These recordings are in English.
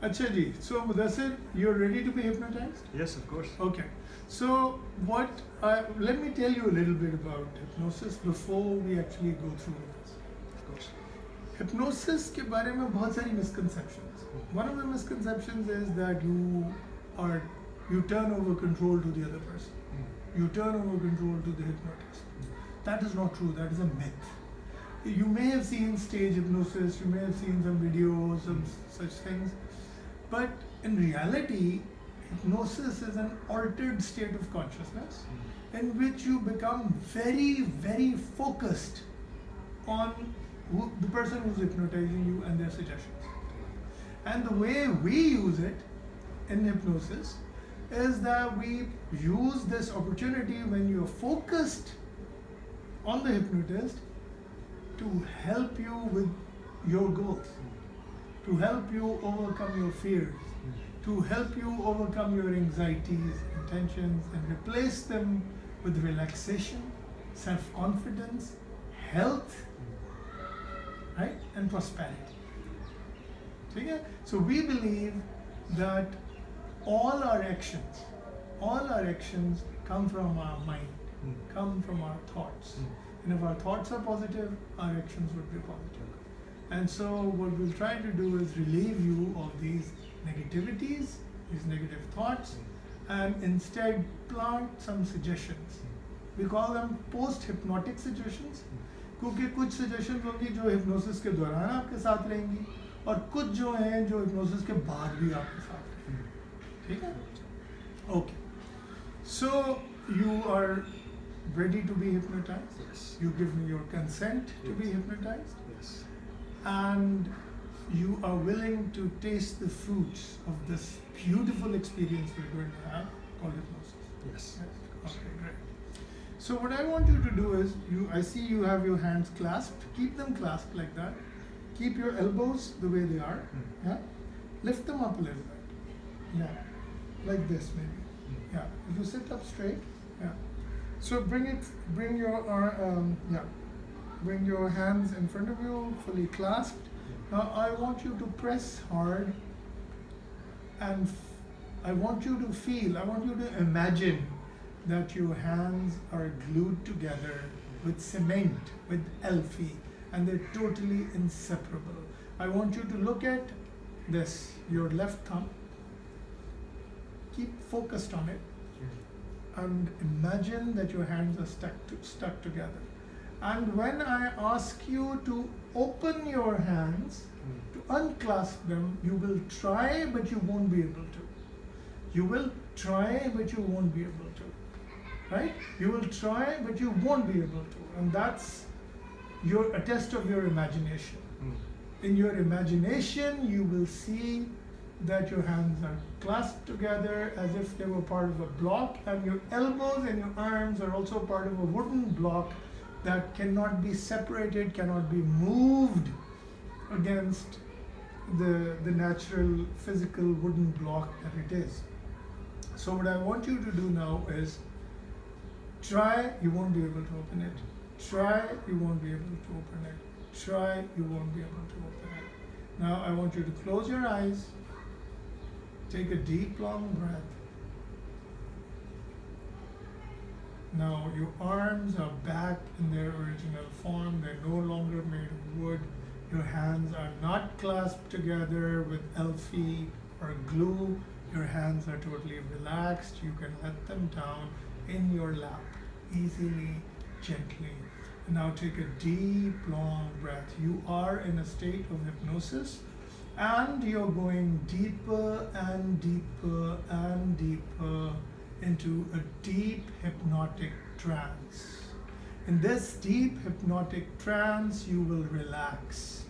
Acha ji, so Mudassir, you're ready to be hypnotized? Yes, of course. Okay. So let me tell you a little bit about hypnosis before we actually go through this. Of course. Hypnosis के बारे में बहुत सारी misconceptions. One of the misconceptions is that you turn over control to the other person. You turn over control to the hypnotist. That is not true. That is a myth. You may have seen stage hypnosis. You may have seen some videos, some such things. But in reality, hypnosis is an altered state of consciousness in which you become very, very focused on the person who's hypnotizing you and their suggestions. And the way we use it in hypnosis is that we use this opportunity when you're focused on the hypnotist to help you with your goals, to help you overcome your fears, to help you overcome your anxieties and tensions and replace them with relaxation, self-confidence, health, right, and prosperity. Okay? So we believe that all our actions come from our mind, come from our thoughts. And if our thoughts are positive, our actions would be positive. And so what we'll try to do is relieve you of these negativities, these negative thoughts, and instead plant some suggestions. We call them post-hypnotic suggestions, क्योंकि कुछ suggestions होंगी जो hypnosis के दौरान आपके साथ रहेंगी और कुछ जो हैं जो hypnosis के बाद भी आपके साथ रहेंगी. ठीक है? Okay. So you are ready to be hypnotized? Yes. You give me your consent to be hypnotized? Yes. And you are willing to taste the fruits of this beautiful experience we're going to have called hypnosis? Yes. Okay, great. So what I want you to do is, I see you have your hands clasped. Keep them clasped like that. Keep your elbows the way they are. Yeah. Lift them up a little bit. Yeah. Like this maybe. Yeah. If you sit up straight. Yeah. So bring your hands in front of you, fully clasped. Now I want you to press hard and I want you to imagine that your hands are glued together with cement, with Elfie, and they're totally inseparable. I want you to look at this, your left thumb. Keep focused on it. And imagine that your hands are stuck together. And when I ask you to open your hands, to unclasp them, you will try, but you won't be able to. You will try, but you won't be able to. Right? You will try, but you won't be able to. And that's a test of your imagination. In your imagination, you will see that your hands are clasped together as if they were part of a block, and your elbows and your arms are also part of a wooden block that cannot be separated, cannot be moved against the natural physical wooden block that it is. So what I want you to do now is try, you won't be able to open it. Try, you won't be able to open it. Try, you won't be able to open it. Now I want you to close your eyes. Take a deep, long breath. Now your arms are back in their original form. They're no longer made of wood. Your hands are not clasped together with Elfie or glue. Your hands are totally relaxed. You can let them down in your lap, easily, gently. And now take a deep, long breath. You are in a state of hypnosis. And you're going deeper and deeper and deeper into a deep hypnotic trance. In this deep hypnotic trance, you will relax.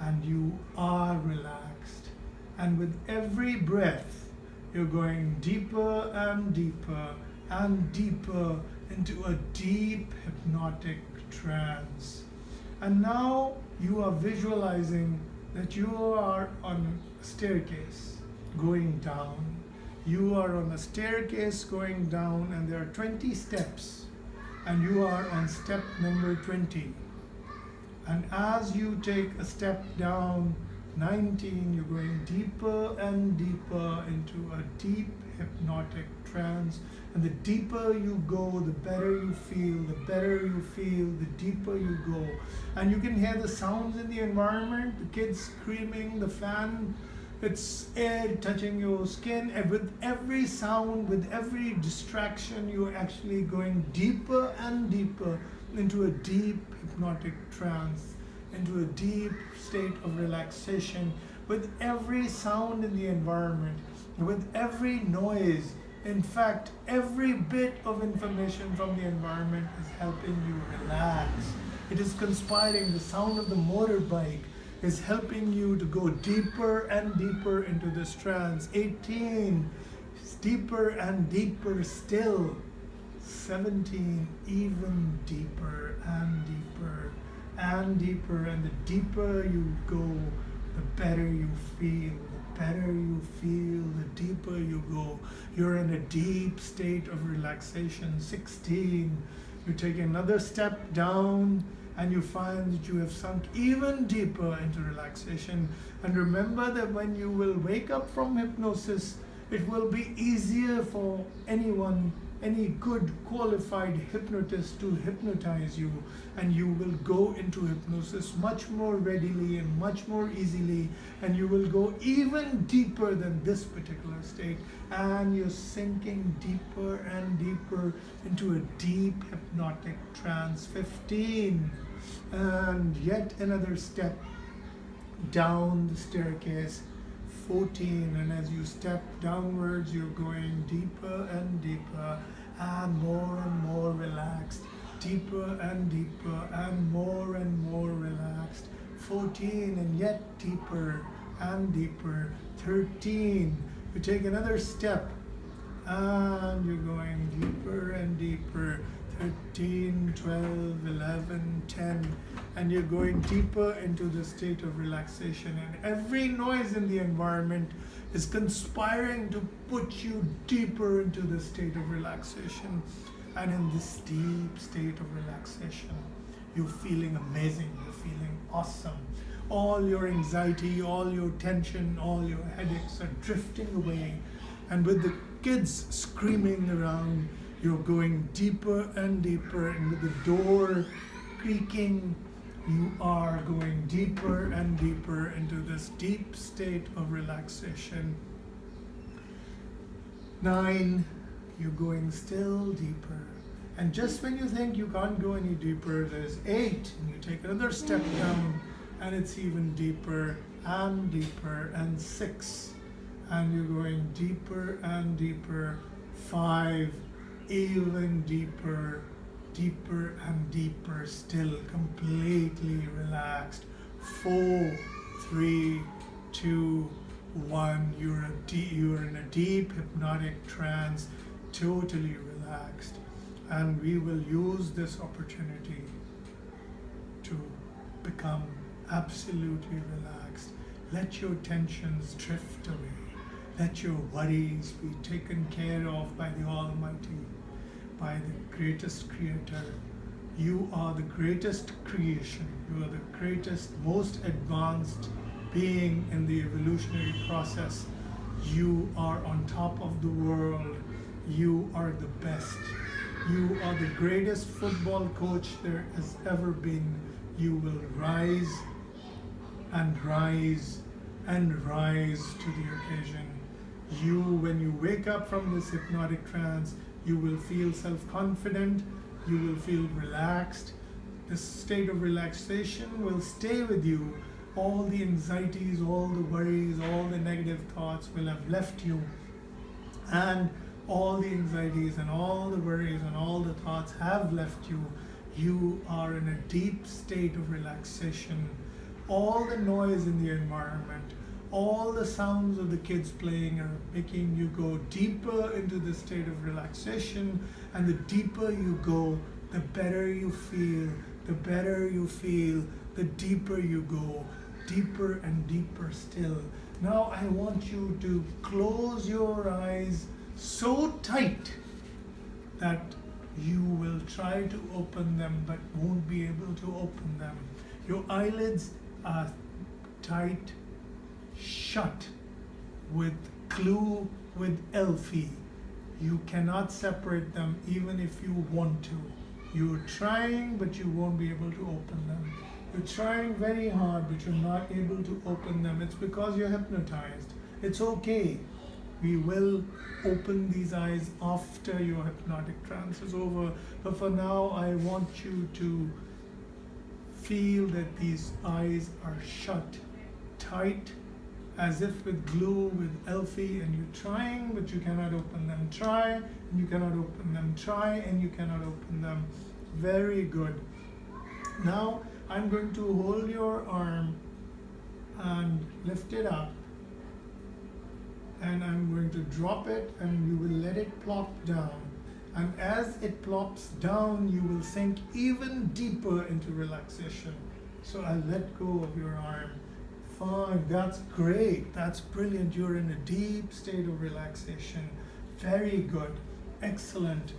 And you are relaxed. And with every breath, you're going deeper and deeper and deeper into a deep hypnotic trance. And now you are visualizing that you are on a staircase going down. You are on a staircase going down, and there are 20 steps, and you are on step number 20. And as you take a step down, 19, you're going deeper and deeper into a deep hypnotic trance. And the deeper you go, the better you feel, the better you feel, the deeper you go. And you can hear the sounds in the environment, the kids screaming, the fan, it's air touching your skin. And with every sound, with every distraction, you're actually going deeper and deeper into a deep hypnotic trance, into a deep state of relaxation. With every sound in the environment, with every noise, in fact, every bit of information from the environment is helping you relax. It is conspiring. The sound of the motorbike is helping you to go deeper and deeper into this trance. 18, deeper and deeper still. 17, even deeper and deeper and deeper. And the deeper you go, the better you feel. The better you feel, the deeper you go. You're in a deep state of relaxation. 16, you take another step down and you find that you have sunk even deeper into relaxation. And remember that when you will wake up from hypnosis, it will be easier for anyone, any good qualified hypnotist to hypnotize you, and you will go into hypnosis much more readily and much more easily, and you will go even deeper than this particular state, and you're sinking deeper and deeper into a deep hypnotic trance. 15, and yet another step down the staircase. 14, and as you step downwards, you're going deeper and deeper and more relaxed, deeper and deeper and more relaxed. 14, and yet deeper and deeper. 13, you take another step and you're going deeper and deeper. 13, 12, 11, 10, and you're going deeper into the state of relaxation, and every noise in the environment is conspiring to put you deeper into the state of relaxation. And in this deep state of relaxation, you're feeling amazing, you're feeling awesome. All your anxiety, all your tension, all your headaches are drifting away, and with the kids screaming around, you're going deeper and deeper, and with the door creaking, you are going deeper and deeper into this deep state of relaxation. 9, you're going still deeper. And just when you think you can't go any deeper, there's 8, and you take another step down, and it's even deeper and deeper. And 6, and you're going deeper and deeper. 5, even deeper, deeper and deeper still, completely relaxed. 4, 3, 2, 1, you're in a deep hypnotic trance, totally relaxed. And we will use this opportunity to become absolutely relaxed. Let your tensions drift away. Let your worries be taken care of by the Almighty, by the greatest Creator. You are the greatest creation. You are the greatest, most advanced being in the evolutionary process. You are on top of the world. You are the best. You are the greatest football coach there has ever been. You will rise and rise and rise to the occasion. You, when you wake up from this hypnotic trance, you will feel self-confident, you will feel relaxed. This state of relaxation will stay with you. All the anxieties, all the worries, all the negative thoughts will have left you. And all the anxieties and all the worries and all the thoughts have left you. You are in a deep state of relaxation. All the noise in the environment, all the sounds of the kids playing are making you go deeper into the state of relaxation, and the deeper you go, the better you feel, the better you feel, the deeper you go, deeper and deeper still. Now I want you to close your eyes so tight that you will try to open them but won't be able to open them. Your eyelids are tight shut with glue with Elfie. You cannot separate them even if you want to. You're trying, but you won't be able to open them. You're trying very hard, but you're not able to open them. It's because you're hypnotized. It's okay. We will open these eyes after your hypnotic trance is over. But for now, I want you to feel that these eyes are shut tight, as if with glue, with Elfie, and you're trying, but you cannot open them. Try, and you cannot open them. Try, and you cannot open them. Very good. Now, I'm going to hold your arm and lift it up, and I'm going to drop it, and you will let it plop down. And as it plops down, you will sink even deeper into relaxation. So I'll let go of your arm. Fine, that's great. That's brilliant. You're in a deep state of relaxation. Very good. Excellent.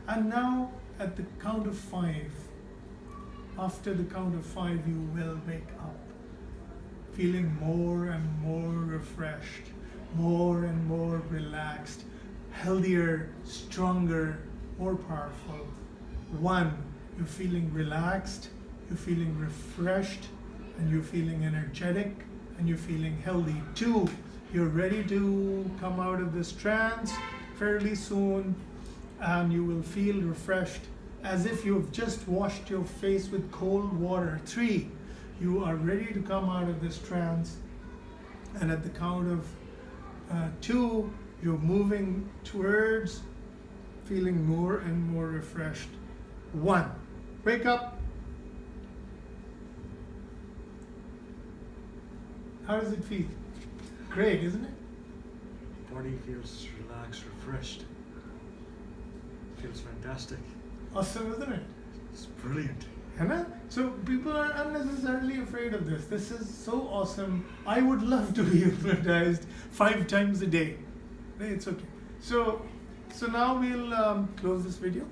And now at the count of 5, after the count of 5, you will wake up, feeling more and more refreshed, more and more relaxed, healthier, stronger, more powerful. 1, you're feeling relaxed, you're feeling refreshed, and you're feeling energetic, and you're feeling healthy. 2, you're ready to come out of this trance fairly soon, and you will feel refreshed as if you've just washed your face with cold water. 3, you are ready to come out of this trance, and at the count of 2, you're moving towards feeling more and more refreshed. 1, wake up. How does it feel? Great, isn't it? Body feels relaxed, refreshed. Feels fantastic. Awesome, isn't it? It's brilliant. Hannah? So people are unnecessarily afraid of this. This is so awesome. I would love to be hypnotized 5 times a day. It's okay. So now we'll close this video.